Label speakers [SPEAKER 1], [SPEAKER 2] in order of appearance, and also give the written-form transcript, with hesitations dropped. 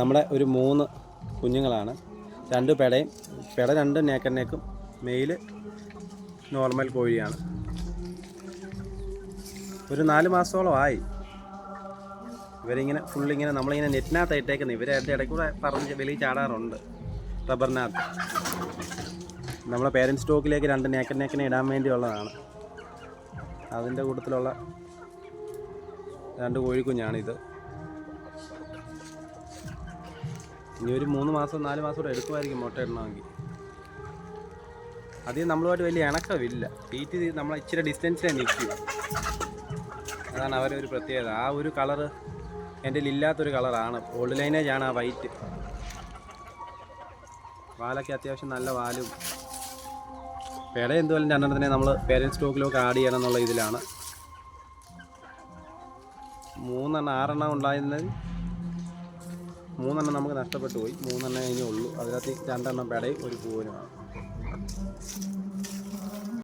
[SPEAKER 1] നമ്മുടെ ഒരു 3 കുഞ്ഞുങ്ങളാണ്. 2 പെടയും. പെട 2 നേക്കും മെയില് നോർമൽ കോഴിയാണ്. ഒരു 4 മാസത്തോളമായി ഇവരിങ്ങനെ ഫുള്ളിങ്ങനെ നമ്മളിങ്ങനെ നെറ്റിനകത്ത് ഇട്ടേക്കുന്നത്. ഇവരെ ഇടയ്ക്കൂടെ പറഞ്ഞ് വെളിയിൽ ചാടാറുണ്ട് റബ്ബറിനകത്ത്. നമ്മളെ പേരൻറ് സ്റ്റോക്കിലേക്ക് 2 നേക്കിനെ ഇടാൻ വേണ്ടിയുള്ളതാണ്. അതിൻ്റെ കൂട്ടത്തിലുള്ള 2 കോഴിക്കുഞ്ഞാണിത്. ഇനി ഒരു 3 മാസം 4 മാസം കൂടെ എടുക്കുമായിരിക്കും മുട്ട ഇടണമെങ്കിൽ. അധികം നമ്മളുമായിട്ട് വലിയ ഇണക്കമില്ല. തീറ്റി നമ്മൾ ഇച്ചിരി ഡിസ്റ്റൻസിലേ നിൽക്കും. അതാണ് അവരുടെ ഒരു പ്രത്യേകത. ആ ഒരു കളറ് എൻ്റെ ഇല്ലാത്തൊരു കളറാണ്. ഓൾഡ് ലൈനേജാണ് ആ വൈറ്റ്. വാലൊക്കെ അത്യാവശ്യം നല്ല വാലും. പെട എന്തുവായാലും 2 നമ്മൾ പേരൻറ് സ്റ്റോക്കിലൊക്കെ ആഡ് ചെയ്യണം എന്നുള്ള ഇതിലാണ്. 6 ഉണ്ടായിരുന്നത് 3 നമുക്ക് നഷ്ടപ്പെട്ടു പോയി. 3 ഇനി ഉള്ളൂ. അതിനകത്ത് 2 പെടയും ഒരു പൂവനുമാണ്.